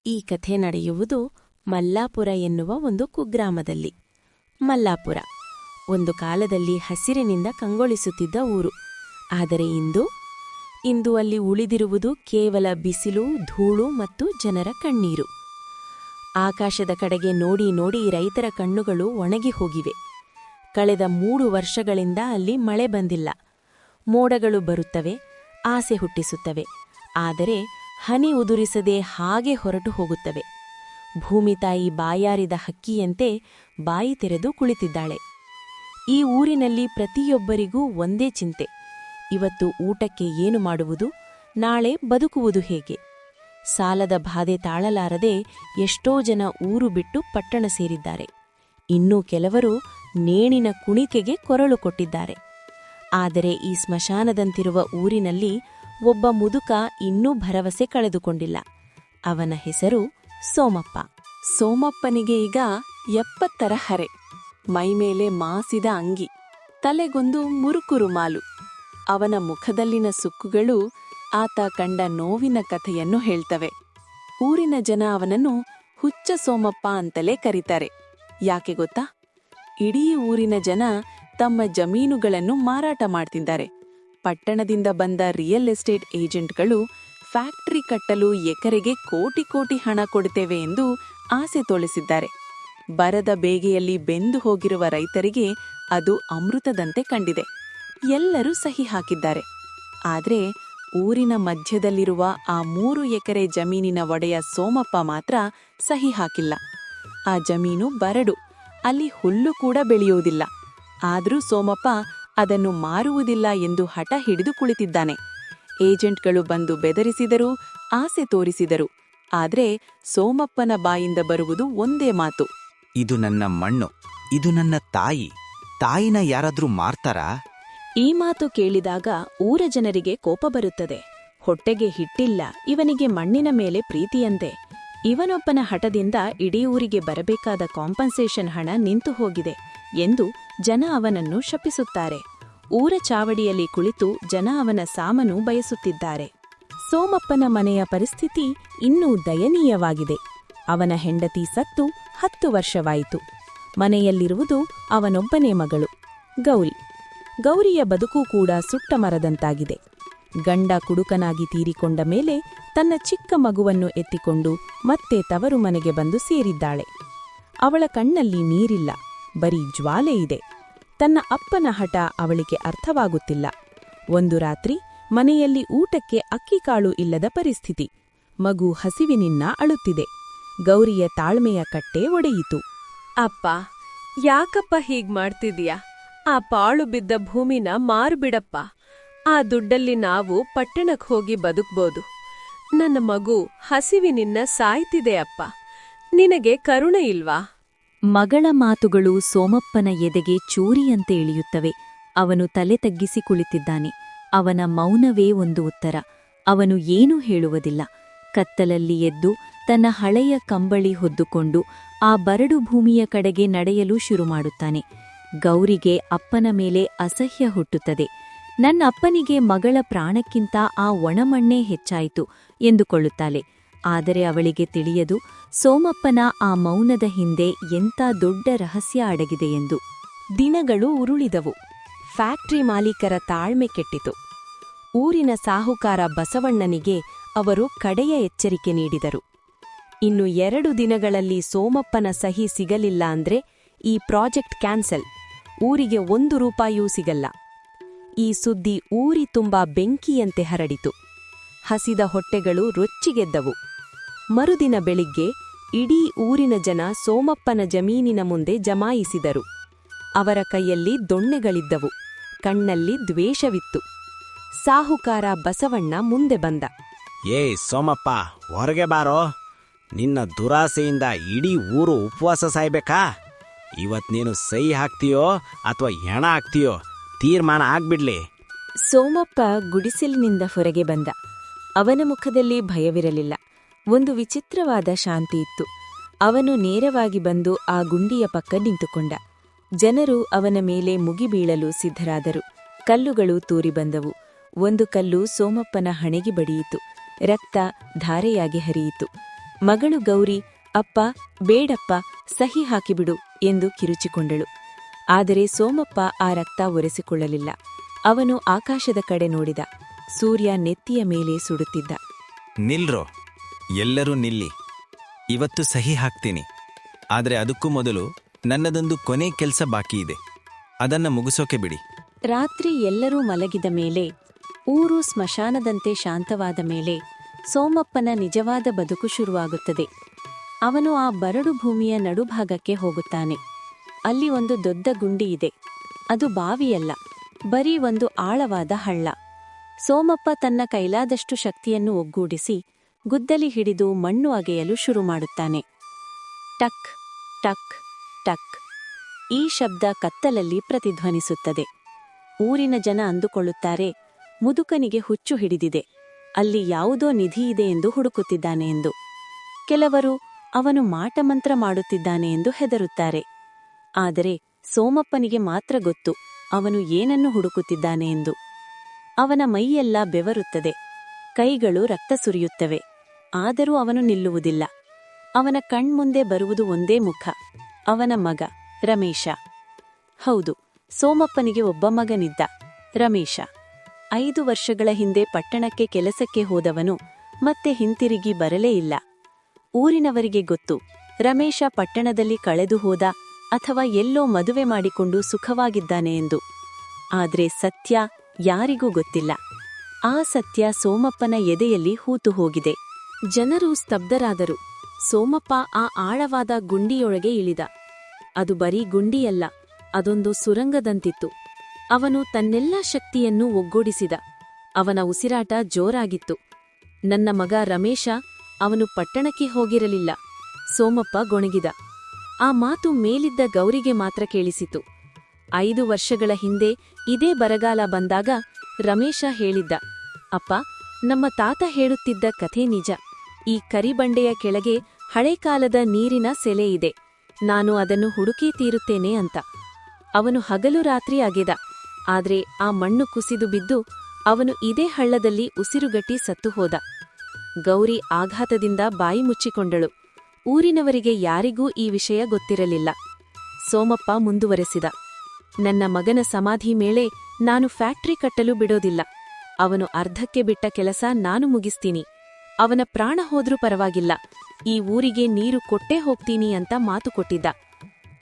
ಈ ಕಥೆ ನಡೆಯುವುದು ಮಲ್ಲಾಪುರ ಎನ್ನುವ ಒಂದು ಕುಗ್ರಾಮದಲ್ಲಿ. ಮಲ್ಲಾಪುರ ಒಂದು ಕಾಲದಲ್ಲಿ ಹಸಿರಿನಿಂದ ಕಂಗೊಳಿಸುತ್ತಿದ್ದ ಊರು. ಆದರೆ ಇಂದು ಅಲ್ಲಿ ಉಳಿದಿರುವುದು ಕೇವಲ ಬಿಸಿಲು, ಧೂಳು ಮತ್ತು ಜನರ ಕಣ್ಣೀರು. ಆಕಾಶದ ಕಡೆಗೆ ನೋಡಿ ನೋಡಿ ರೈತರ ಕಣ್ಣುಗಳು ಒಣಗಿ ಹೋಗಿವೆ. ಕಳೆದ 3 ವರ್ಷಗಳಿಂದ ಅಲ್ಲಿ ಮಳೆ ಬಂದಿಲ್ಲ. ಮೋಡಗಳು ಬರುತ್ತವೆ, ಆಸೆ ಹುಟ್ಟಿಸುತ್ತವೆ, ಆದರೆ ಹನಿ ಉದುರಿಸದೆ ಹಾಗೆ ಹೊರಟು ಹೋಗುತ್ತವೆ. ಭೂಮಿತಾಯಿ ಬಾಯಾರಿದ ಹಕ್ಕಿಯಂತೆ ಬಾಯಿ ತೆರೆದು ಕುಳಿತಿದ್ದಾಳೆ. ಈ ಊರಿನಲ್ಲಿ ಪ್ರತಿಯೊಬ್ಬರಿಗೂ ಒಂದೇ ಚಿಂತೆ: ಇವತ್ತು ಊಟಕ್ಕೆ ಏನು ಮಾಡುವುದು, ನಾಳೆ ಬದುಕುವುದು ಹೇಗೆ? ಸಾಲದ ಬಾಧೆ ತಾಳಲಾರದೆ ಎಷ್ಟೋ ಜನ ಊರು ಬಿಟ್ಟು ಪಟ್ಟಣ ಸೇರಿದ್ದಾರೆ. ಇನ್ನೂ ಕೆಲವರು ನೇಣಿನ ಕುಣಿಕೆಗೆ ಕೊರಳು ಕೊಟ್ಟಿದ್ದಾರೆ. ಆದರೆ ಈ ಸ್ಮಶಾನದಂತಿರುವ ಊರಿನಲ್ಲಿ ಒಬ್ಬ ಮುದುಕ ಇನ್ನೂ ಭರವಸೆ ಕಳೆದುಕೊಂಡಿಲ್ಲ. ಅವನ ಹೆಸರು ಸೋಮಪ್ಪ. ಸೋಮಪ್ಪನಿಗೆ ಈಗ 70ರ ಹರೆ, ಮೈಮೇಲೆ ಮಾಸಿದ ಅಂಗಿ, ತಲೆಗೊಂದು ಮುರುಕು ರುಮಾಲು. ಅವನ ಮುಖದಲ್ಲಿನ ಸುಕ್ಕುಗಳು ಆತ ಕಂಡ ನೋವಿನ ಕಥೆಯನ್ನು ಹೇಳ್ತವೆ. ಊರಿನ ಜನ ಅವನನ್ನು ಹುಚ್ಚ ಸೋಮಪ್ಪ ಅಂತಲೇ ಕರೀತಾರೆ. ಯಾಕೆ ಗೊತ್ತಾ? ಇಡೀ ಊರಿನ ಜನ ತಮ್ಮ ಜಮೀನುಗಳನ್ನು ಮಾರಾಟ ಮಾಡ್ತಿದ್ದಾರೆ. ಪಟ್ಟಣದಿಂದ ಬಂದ ರಿಯಲ್ ಎಸ್ಟೇಟ್ ಏಜೆಂಟ್ಗಳು ಫ್ಯಾಕ್ಟರಿ ಕಟ್ಟಲು ಎಕರೆಗೆ ಕೋಟಿ ಕೋಟಿ ಹಣ ಕೊಡುತ್ತೇವೆ ಎಂದು ಆಸೆ ತೋರಿಸಿದ್ದಾರೆ. ಬರದ ಬೇಗೆಯಲ್ಲಿ ಬೆಂದು ಹೋಗಿರುವ ರೈತರಿಗೆ ಅದು ಅಮೃತದಂತೆ ಕಂಡಿದೆ. ಎಲ್ಲರೂ ಸಹಿ ಹಾಕಿದ್ದಾರೆ. ಆದರೆ ಊರಿನ ಮಧ್ಯದಲ್ಲಿರುವ ಆ 3 ಎಕರೆ ಜಮೀನಿನ ಒಡೆಯ ಸೋಮಪ್ಪ ಮಾತ್ರ ಸಹಿ ಹಾಕಿಲ್ಲ. ಆ ಜಮೀನು ಬರಡು, ಅಲ್ಲಿ ಹುಲ್ಲು ಕೂಡ ಬೆಳೆಯುವುದಿಲ್ಲ. ಆದರೂ ಸೋಮಪ್ಪ ಅದನ್ನು ಮಾರುವುದಿಲ್ಲ ಎಂದು ಹಠ ಹಿಡಿದು ಕುಳಿತಿದ್ದಾನೆ. ಏಜೆಂಟ್ಗಳು ಬಂದು ಬೆದರಿಸಿದರು, ಆಸೆ ತೋರಿಸಿದರು. ಆದರೆ ಸೋಮಪ್ಪನ ಬಾಯಿಂದ ಬರುವುದು ಒಂದೇ ಮಾತು: ಇದು ನನ್ನ ಮಣ್ಣು, ಇದು ನನ್ನ ತಾಯಿನ ಯಾರಾದ್ರೂ ಮಾರ್ತಾರಾ? ಈ ಮಾತು ಕೇಳಿದಾಗ ಊರ ಜನರಿಗೆ ಕೋಪ ಬರುತ್ತದೆ. ಹೊಟ್ಟೆಗೆ ಹಿಟ್ಟಿಲ್ಲ, ಇವನಿಗೆ ಮಣ್ಣಿನ ಮೇಲೆ ಪ್ರೀತಿಯಂತೆ. ಇವನೊಬ್ಬನ ಹಠದಿಂದ ಇಡೀ ಊರಿಗೆ ಬರಬೇಕಾದ ಕಾಂಪನ್ಸೇಷನ್ ಹಣ ನಿಂತು ಹೋಗಿದೆ ಎಂದು ಜನ ಅವನನ್ನು ಶಪಿಸುತ್ತಾರೆ. ಊರ ಚಾವಡಿಯಲ್ಲಿ ಕುಳಿತು ಜನ ಅವನ ಸಾಮನು ಬಯಸುತ್ತಿದ್ದಾರೆ. ಸೋಮಪ್ಪನ ಮನೆಯ ಪರಿಸ್ಥಿತಿ ಇನ್ನೂ ದಯನೀಯವಾಗಿದೆ. ಅವನ ಹೆಂಡತಿ ಸತ್ತು 10 ವರ್ಷವಾಯಿತು. ಮನೆಯಲ್ಲಿರುವುದು ಅವನೊಬ್ಬನೇ ಮಗಳು ಗೌರಿ. ಗೌರಿಯ ಬದುಕು ಕೂಡ ಸುಟ್ಟ ಮರದಂತಾಗಿದೆ. ಗಂಡ ಕುಡುಕನಾಗಿ ತೀರಿಕೊಂಡ ಮೇಲೆ ತನ್ನ ಚಿಕ್ಕ ಮಗುವನ್ನು ಎತ್ತಿಕೊಂಡು ಮತ್ತೆ ತವರು ಮನೆಗೆ ಬಂದು ಸೇರಿದ್ದಾಳೆ. ಅವಳ ಕಣ್ಣಲ್ಲಿ ನೀರಿಲ್ಲ, ಬರೀ ಜ್ವಾಲೆ ಇದೆ. ತನ್ನ ಅಪ್ಪನ ಹಠ ಅವಳಿಗೆ ಅರ್ಥವಾಗುತ್ತಿಲ್ಲ. ಒಂದು ರಾತ್ರಿ ಮನೆಯಲ್ಲಿ ಊಟಕ್ಕೆ ಅಕ್ಕಿಕಾಳು ಇಲ್ಲದ ಪರಿಸ್ಥಿತಿ. ಮಗು ಹಸಿವಿನಿಂದ ಅಳುತ್ತಿದೆ. ಗೌರಿಯ ತಾಳ್ಮೆಯ ಕಟ್ಟೆ ಒಡೆಯಿತು. ಅಪ್ಪ, ಯಾಕಪ್ಪ ಹೀಗ್ ಮಾಡ್ತಿದೀಯಾ? ಆ ಪಾಳು ಬಿದ್ದ ಭೂಮಿನ ಮಾರ್ಬಿಡಪ್ಪ. ಆ ದುಡ್ಡಲ್ಲಿ ನಾವು ಪಟ್ಟಣಕ್ಕೆ ಹೋಗಿ ಬದುಕ್ಬೋದು. ನನ್ನ ಮಗು ಹಸಿವಿನಿಂದ ಸಾಯ್ತಿದೆ ಅಪ್ಪ. ನಿನಗೆ ಕರುಣೆ ಇಲ್ವಾ? ಮಗಳ ಮಾತುಗಳು ಸೋಮಪ್ಪನ ಎದೆಗೆ ಚೂರಿಯಂತೆ ಇಳಿಯುತ್ತವೆ. ಅವನು ತಲೆ ತಗ್ಗಿಸಿ ಕುಳಿತಿದ್ದಾನೆ. ಅವನ ಮೌನವೇ ಒಂದು ಉತ್ತರ. ಅವನು ಏನೂ ಹೇಳುವುದಿಲ್ಲ. ಕತ್ತಲಲ್ಲಿ ಎದ್ದು ತನ್ನ ಹಳೆಯ ಕಂಬಳಿ ಹೊದ್ದುಕೊಂಡು ಆ ಬರಡು ಭೂಮಿಯ ಕಡೆಗೆ ನಡೆಯಲು ಶುರುಮಾಡುತ್ತಾನೆ. ಗೌರಿಗೆ ಅಪ್ಪನ ಮೇಲೆ ಅಸಹ್ಯ ಹುಟ್ಟುತ್ತದೆ. ನನ್ನ ಅಪ್ಪನಿಗೆ ಮಗಳ ಪ್ರಾಣಕ್ಕಿಂತ ಆ ಒಣಮಣ್ಣೇ ಹೆಚ್ಚಾಯಿತು ಎಂದುಕೊಳ್ಳುತ್ತಾಳೆ. ಆದರೆ ಅವಳಿಗೆ ತಿಳಿಯದು ಸೋಮಪ್ಪನ ಆ ಮೌನದ ಹಿಂದೆ ಎಂಥ ದೊಡ್ಡ ರಹಸ್ಯ ಅಡಗಿದೆ ಎಂದು. ದಿನಗಳು ಉರುಳಿದವು. ಫ್ಯಾಕ್ಟರಿ ಮಾಲೀಕರ ತಾಳ್ಮೆ ಕೆಟ್ಟಿತು. ಊರಿನ ಸಾಹುಕಾರ ಬಸವಣ್ಣನಿಗೆ ಅವರು ಕಡೆಯ ಎಚ್ಚರಿಕೆ ನೀಡಿದರು. ಇನ್ನು 2 ದಿನಗಳಲ್ಲಿ ಸೋಮಪ್ಪನ ಸಹಿ ಸಿಗಲಿಲ್ಲ ಅಂದ್ರೆ ಈ ಪ್ರಾಜೆಕ್ಟ್ ಕ್ಯಾನ್ಸಲ್. ಊರಿಗೆ 1 ರೂಪಾಯಿಯೂ ಸಿಗಲ್ಲ. ಈ ಸುದ್ದಿ ಊರಿ ತುಂಬಾ ಬೆಂಕಿಯಂತೆ ಹರಡಿತು. ಹಸಿದ ಹೊಟ್ಟೆಗಳು ರೊಚ್ಚಿಗೆದ್ದವು. ಮರುದಿನ ಬೆಳಿಗ್ಗೆ ಇಡೀ ಊರಿನ ಜನ ಸೋಮಪ್ಪನ ಜಮೀನಿನ ಮುಂದೆ ಜಮಾಯಿಸಿದರು. ಅವರ ಕೈಯಲ್ಲಿ ದೊಣ್ಣೆಗಳಿದ್ದವು, ಕಣ್ಣಲ್ಲಿ ದ್ವೇಷವಿತ್ತು. ಸಾಹುಕಾರ ಬಸವಣ್ಣ ಮುಂದೆ ಬಂದ. ಸೋಮಪ್ಪ, ಹೊರಗೆ ಬಾರೋ. ನಿನ್ನ ದುರಾಸೆಯಿಂದ ಇಡೀ ಊರು ಉಪವಾಸ ಸಾಯ್ಬೇಕಾ? ಇವತ್ ನೀನು ಸಹಿ ಹಾಕ್ತೀಯೋ ಅಥವಾ ಹೆಣ ಹಾಕ್ತೀಯೋ ತೀರ್ಮಾನ ಆಗ್ಬಿಡ್ಲಿ. ಸೋಮಪ್ಪ ಗುಡಿಸಲಿನಿಂದ ಹೊರಗೆ ಬಂದ. ಅವನ ಮುಖದಲ್ಲಿ ಭಯವಿರಲಿಲ್ಲ, ಒಂದು ವಿಚಿತ್ರವಾದ ಶಾಂತಿ ಇತ್ತು. ಅವನು ನೇರವಾಗಿ ಬಂದು ಆ ಗುಂಡಿಯ ಪಕ್ಕ ನಿಂತುಕೊಂಡ. ಜನರು ಅವನ ಮೇಲೆ ಮುಗಿಬೀಳಲು ಸಿದ್ಧರಾದರು. ಕಲ್ಲುಗಳು ತೂರಿ ಬಂದವು. ಒಂದು ಕಲ್ಲು ಸೋಮಪ್ಪನ ಹಣೆಗೆ ಬಡಿಯಿತು. ರಕ್ತ ಧಾರೆಯಾಗಿ ಹರಿಯಿತು. ಮಗಳು ಗೌರಿ ಅಪ್ಪ ಬೇಡಪ್ಪ ಸಹಿ ಹಾಕಿಬಿಡು ಎಂದು ಕಿರುಚಿಕೊಂಡಳು. ಆದರೆ ಸೋಮಪ್ಪ ಆ ರಕ್ತ ಒರೆಸಿಕೊಳ್ಳಲಿಲ್ಲ. ಅವನು ಆಕಾಶದ ಕಡೆ ನೋಡಿದ. ಸೂರ್ಯ ನೆತ್ತಿಯ ಮೇಲೆ ಸುಡುತ್ತಿದ್ದ. ನಿಲ್ರೋ, ಎಲ್ಲರೂ ನಿಲ್ಲಿ. ಇವತ್ತು ಸಹಿ ಹಾಕ್ತೀನಿ. ಆದರೆ ಅದಕ್ಕೂ ಮೊದಲು ನನ್ನದೊಂದು ಕೊನೆ ಕೆಲಸ ಬಾಕಿ ಇದೆ. ಅದನ್ನ ಮುಗಿಸೋಕೆ ಬಿಡಿ. ರಾತ್ರಿ ಎಲ್ಲರೂ ಮಲಗಿದ ಮೇಲೆ, ಊರು ಸ್ಮಶಾನದಂತೆ ಶಾಂತವಾದ ಮೇಲೆ ಸೋಮಪ್ಪನ ನಿಜವಾದ ಬದುಕು ಶುರುವಾಗುತ್ತದೆ. ಅವನು ಆ ಬರಡು ಭೂಮಿಯ ನಡುಭಾಗಕ್ಕೆ ಹೋಗುತ್ತಾನೆ. ಅಲ್ಲಿ ಒಂದು ದೊಡ್ಡ ಗುಂಡಿ ಇದೆ. ಅದು ಬಾವಿಯಲ್ಲ, ಬರೀ ಒಂದು ಆಳವಾದ ಹಳ್ಳ. ಸೋಮಪ್ಪ ತನ್ನ ಕೈಲಾದಷ್ಟು ಶಕ್ತಿಯನ್ನು ಒಗ್ಗೂಡಿಸಿ ಗುದ್ದಲಿ ಹಿಡಿದು ಮಣ್ಣು ಅಗೆಯಲು ಶುರು ಮಾಡುತ್ತಾನೆ. ಟಕ್ ಟಕ್ ಟಕ್. ಈ ಶಬ್ದ ಕತ್ತಲಲ್ಲಿ ಪ್ರತಿಧ್ವನಿಸುತ್ತದೆ. ಊರಿನ ಜನ ಅಂದುಕೊಳ್ಳುತ್ತಾರೆ, ಮುದುಕನಿಗೆ ಹುಚ್ಚು ಹಿಡಿದಿದೆ, ಅಲ್ಲಿ ಯಾವುದೋ ನಿಧಿಯಿದೆ ಎಂದು ಹುಡುಕುತ್ತಿದ್ದಾನೆ ಎಂದು. ಕೆಲವರು ಅವನು ಮಾಟಮಂತ್ರ ಮಾಡುತ್ತಿದ್ದಾನೆ ಎಂದು ಹೆದರುತ್ತಾರೆ. ಆದರೆ ಸೋಮಪ್ಪನಿಗೆ ಮಾತ್ರ ಗೊತ್ತು ಅವನು ಏನನ್ನು ಹುಡುಕುತ್ತಿದ್ದಾನೆ ಎಂದು. ಅವನ ಮೈಯೆಲ್ಲ ಬೆವರುತ್ತದೆ, ಕೈಗಳು ರಕ್ತ ಸುರಿಯುತ್ತವೆ. ಆದರೂ ಅವನು ನಿಲ್ಲುವುದಿಲ್ಲ. ಅವನ ಕಣ್ಮುಂದೆ ಬರುವುದು ಒಂದೇ ಮುಖ, ಅವನ ಮಗ ರಮೇಶ. ಹೌದು, ಸೋಮಪ್ಪನಿಗೆ ಒಬ್ಬ ಮಗನಿದ್ದ, ರಮೇಶ. 5 ವರ್ಷಗಳ ಹಿಂದೆ ಪಟ್ಟಣಕ್ಕೆ ಕೆಲಸಕ್ಕೆ ಹೋದವನು ಮತ್ತೆ ಹಿಂತಿರುಗಿ ಬರಲೇ ಇಲ್ಲ. ಊರಿನವರಿಗೆ ಗೊತ್ತು, ರಮೇಶ ಪಟ್ಟಣದಲ್ಲಿ ಕಳೆದು ಹೋದ ಅಥವಾ ಎಲ್ಲೋ ಮದುವೆ ಮಾಡಿಕೊಂಡು ಸುಖವಾಗಿದ್ದಾನೆ ಎಂದು. ಆದ್ರೆ ಸತ್ಯ ಯಾರಿಗೂ ಗೊತ್ತಿಲ್ಲ. ಆ ಸತ್ಯ ಸೋಮಪ್ಪನ ಎದೆಯಲ್ಲಿ ಹೂತು ಹೋಗಿದೆ. ಜನರು ಸ್ತಬ್ಧರಾದರು. ಸೋಮಪ್ಪ ಆ ಆಳವಾದ ಗುಂಡಿಯೊಳಗೆ ಇಳಿದ. ಅದು ಬರೀ ಗುಂಡಿಯಲ್ಲ, ಅದೊಂದು ಸುರಂಗದಂತಿತ್ತು. ಅವನು ತನ್ನೆಲ್ಲ ಶಕ್ತಿಯನ್ನು ಒಗ್ಗೂಡಿಸಿದ. ಅವನ ಉಸಿರಾಟ ಜೋರಾಗಿತ್ತು. ನನ್ನ ಮಗ ರಮೇಶ, ಅವನು ಪಟ್ಟಣಕ್ಕೆ ಹೋಗಿರಲಿಲ್ಲ. ಸೋಮಪ್ಪ ಗೊಣಗಿದ. ಆ ಮಾತು ಮೇಲಿದ್ದ ಗೌರಿಗೆ ಮಾತ್ರ ಕೇಳಿಸಿತು. 5 ವರ್ಷಗಳ ಹಿಂದೆ ಇದೇ ಬರಗಾಲ ಬಂದಾಗ ರಮೇಶ ಹೇಳಿದ್ದ, ಅಪ್ಪ, ನಮ್ಮ ತಾತ ಹೇಳುತ್ತಿದ್ದ ಕಥೆ ನಿಜ. ಈ ಕರಿಬಂಡೆಯ ಕೆಳಗೆ ಹಳೇಕಾಲದ ನೀರಿನ ಸೆಲೆ ಇದೆ. ನಾನು ಅದನ್ನು ಹುಡುಕಿ ತೀರುತ್ತೇನೆ ಅಂತ. ಅವನು ಹಗಲು ರಾತ್ರಿ ಅಗೆದ. ಆದ್ರೆ ಆ ಮಣ್ಣು ಕುಸಿದು ಬಿದ್ದು ಅವನು ಇದೇ ಹಳ್ಳದಲ್ಲಿ ಉಸಿರುಗಟ್ಟಿ ಸತ್ತು ಹೋದ. ಗೌರಿ ಆಘಾತದಿಂದ ಬಾಯಿ ಮುಚ್ಚಿಕೊಂಡಳು. ಊರಿನವರಿಗೆ ಯಾರಿಗೂ ಈ ವಿಷಯ ಗೊತ್ತಿರಲಿಲ್ಲ. ಸೋಮಪ್ಪ ಮುಂದುವರೆಸಿದ, ನನ್ನ ಮಗನ ಸಮಾಧಿ ಮೇಳೆ ನಾನು ಫ್ಯಾಕ್ಟ್ರಿ ಕಟ್ಟಲು ಬಿಡೋದಿಲ್ಲ. ಅವನು ಅರ್ಧಕ್ಕೆ ಬಿಟ್ಟ ಕೆಲಸ ನಾನು ಮುಗಿಸ್ತೀನಿ. ಅವನ ಪ್ರಾಣ ಹೋದ್ರೂ ಪರವಾಗಿಲ್ಲ, ಈ ಊರಿಗೆ ನೀರು ಕೊಟ್ಟೇ ಹೋಗ್ತೀನಿ ಅಂತ ಮಾತು ಕೊಟ್ಟಿದ್ದ.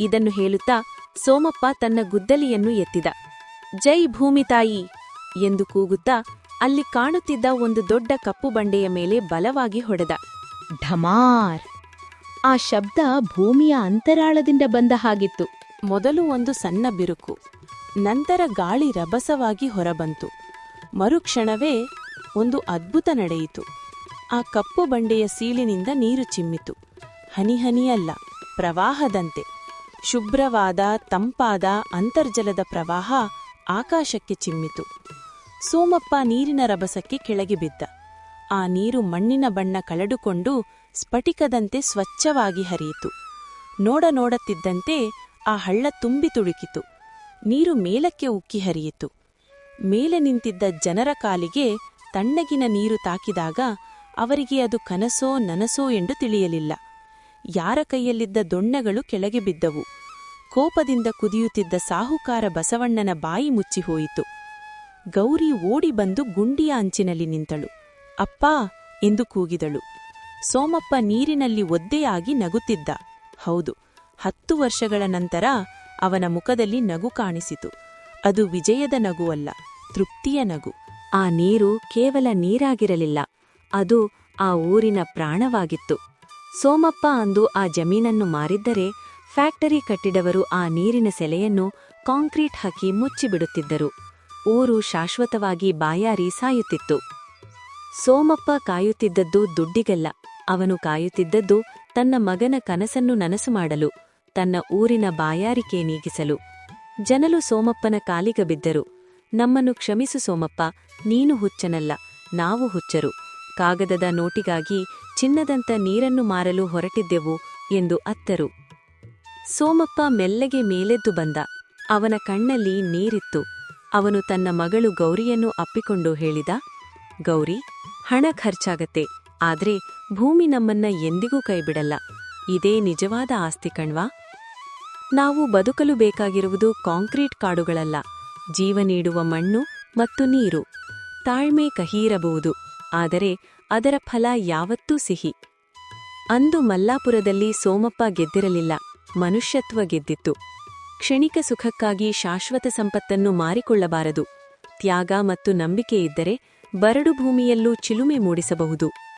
ಇದನ್ನು ಹೇಳುತ್ತಾ ಸೋಮಪ್ಪ ತನ್ನ ಗುದ್ದಲಿಯನ್ನು ಎತ್ತಿದ. ಜೈ ಭೂಮಿತಾಯಿ ಎಂದು ಕೂಗುತ್ತಾ ಅಲ್ಲಿ ಕಾಣುತ್ತಿದ್ದ ಒಂದು ದೊಡ್ಡ ಕಪ್ಪು ಬಂಡೆಯ ಮೇಲೆ ಬಲವಾಗಿ ಹೊಡೆದ. ಢಮಾರ್! ಆ ಶಬ್ದ ಭೂಮಿಯ ಅಂತರಾಳದಿಂದ ಬಂದ ಹಾಗಿತ್ತು. ಮೊದಲು ಒಂದು ಸಣ್ಣ ಬಿರುಕು, ನಂತರ ಗಾಳಿ ರಭಸವಾಗಿ ಹೊರಬಂತು. ಮರುಕ್ಷಣವೇ ಒಂದು ಅದ್ಭುತ ನಡೆಯಿತು. ಆ ಕಪ್ಪು ಬಂಡೆಯ ಸೀಳಿನಿಂದ ನೀರು ಚಿಮ್ಮಿತು. ಹನಿಹನಿಯಲ್ಲ, ಪ್ರವಾಹದಂತೆ. ಶುಭ್ರವಾದ ತಂಪಾದ ಅಂತರ್ಜಲದ ಪ್ರವಾಹ ಆಕಾಶಕ್ಕೆ ಚಿಮ್ಮಿತು. ಸೋಮಪ್ಪ ನೀರಿನ ರಭಸಕ್ಕೆ ಕೆಳಗೆ ಬಿದ್ದ. ಆ ನೀರು ಮಣ್ಣಿನ ಬಣ್ಣ ಕಳೆದುಕೊಂಡು ಸ್ಫಟಿಕದಂತೆ ಸ್ವಚ್ಛವಾಗಿ ಹರಿಯಿತು. ನೋಡತಿದ್ದಂತೆ ಆ ಹಳ್ಳ ತುಂಬಿ ತುಳುಕಿತು. ನೀರು ಮೇಲಕ್ಕೆ ಉಕ್ಕಿ ಹರಿಯಿತು. ಮೇಲೆ ನಿಂತಿದ್ದ ಜನರ ಕಾಲಿಗೆ ತಣ್ಣಗಿನ ನೀರು ತಾಕಿದಾಗ ಅವರಿಗೆ ಅದು ಕನಸೋ ನನಸೋ ಎಂದು ತಿಳಿಯಲಿಲ್ಲ. ಯಾರ ಕೈಯಲ್ಲಿದ್ದ ದೊಣ್ಣೆಗಳು ಕೆಳಗೆ ಬಿದ್ದವು. ಕೋಪದಿಂದ ಕುದಿಯುತ್ತಿದ್ದ ಸಾಹುಕಾರ ಬಸವಣ್ಣನ ಬಾಯಿ ಮುಚ್ಚಿಹೋಯಿತು. ಗೌರಿ ಓಡಿ ಬಂದು ಗುಂಡಿಯ ಅಂಚಿನಲ್ಲಿ ನಿಂತಳು. ಅಪ್ಪಾ ಎಂದು ಕೂಗಿದಳು. ಸೋಮಪ್ಪ ನೀರಿನಲ್ಲಿ ಒದ್ದೆಯಾಗಿ ನಗುತ್ತಿದ್ದ. ಹೌದು, 10 ವರ್ಷಗಳ ನಂತರ ಅವನ ಮುಖದಲ್ಲಿ ನಗು ಕಾಣಿಸಿತು. ಅದು ವಿಜಯದ ನಗುವಲ್ಲ, ತೃಪ್ತಿಯ ನಗು. ಆ ನೀರು ಕೇವಲ ನೀರಾಗಿರಲಿಲ್ಲ, ಅದು ಆ ಊರಿನ ಪ್ರಾಣವಾಗಿತ್ತು. ಸೋಮಪ್ಪ ಅಂದು ಆ ಜಮೀನನ್ನು ಮಾರಿದ್ದರೆ ಫ್ಯಾಕ್ಟರಿ ಕಟ್ಟಿದವರು ಆ ನೀರಿನ ಸೆಲೆಯನ್ನು ಕಾಂಕ್ರೀಟ್ ಹಾಕಿ ಮುಚ್ಚಿಬಿಡುತ್ತಿದ್ದರು. ಊರು ಶಾಶ್ವತವಾಗಿ ಬಾಯಾರಿ ಸಾಯುತ್ತಿತ್ತು. ಸೋಮಪ್ಪ ಕಾಯುತ್ತಿದ್ದದ್ದು ದುಡ್ಡಿಗಲ್ಲ, ಅವನು ಕಾಯುತ್ತಿದ್ದದ್ದು ತನ್ನ ಮಗನ ಕನಸನ್ನು ನನಸು ಮಾಡಲು, ತನ್ನ ಊರಿನ ಬಾಯಾರಿಕೆ ನೀಗಿಸಲು. ಜನರು ಸೋಮಪ್ಪನ ಕಾಲಿಗ ಬಿದ್ದರು. ನಮ್ಮನ್ನು ಕ್ಷಮಿಸು ಸೋಮಪ್ಪ, ನೀನು ಹುಚ್ಚನಲ್ಲ, ನಾವು ಹುಚ್ಚರು. ಕಾಗದದ ನೋಟಿಗಾಗಿ ಚಿನ್ನದಂತ ನೀರನ್ನು ಮಾರಲು ಹೊರಟಿದ್ದೆವು ಎಂದು ಅತ್ತರು. ಸೋಮಪ್ಪ ಮೆಲ್ಲಗೆ ಮೇಲೆದ್ದು ಬಂದ. ಅವನ ಕಣ್ಣಲ್ಲಿ ನೀರಿತ್ತು. ಅವನು ತನ್ನ ಮಗಳು ಗೌರಿಯನ್ನು ಅಪ್ಪಿಕೊಂಡು ಹೇಳಿದ, ಗೌರಿ, ಹಣ ಖರ್ಚಾಗತ್ತೆ, ಆದ್ರೆ ಭೂಮಿ ನಮ್ಮನ್ನ ಎಂದಿಗೂ ಕೈಬಿಡಲ್ಲ. ಇದೇ ನಿಜವಾದ ಆಸ್ತಿ ಕಣ್ವಾ. ನಾವು ಬದುಕಲು ಬೇಕಾಗಿರುವುದು ಕಾಂಕ್ರೀಟ್ ಕಾಡುಗಳಲ್ಲ, ಜೀವ ನೀಡುವ ಮಣ್ಣು ಮತ್ತು ನೀರು. ತಾಳ್ಮೆ ಕಹಿಯಿರಬಹುದು, ಆದರೆ ಅದರ ಫಲ ಯಾವತ್ತೂ ಸಿಹಿ. ಅಂದು ಮಲ್ಲಾಪುರದಲ್ಲಿ ಸೋಮಪ್ಪ ಗೆದ್ದಿರಲಿಲ್ಲ, ಮನುಷ್ಯತ್ವ ಗೆದ್ದಿತ್ತು. ಕ್ಷಣಿಕ ಸುಖಕ್ಕಾಗಿ ಶಾಶ್ವತ ಸಂಪತ್ತನ್ನು ಮಾರಿಕೊಳ್ಳಬಾರದು. ತ್ಯಾಗ ಮತ್ತು ನಂಬಿಕೆ ಇದ್ದರೆ ಬರಡು ಭೂಮಿಯಲ್ಲೂ ಚಿಲುಮೆ ಮೂಡಿಸಬಹುದು.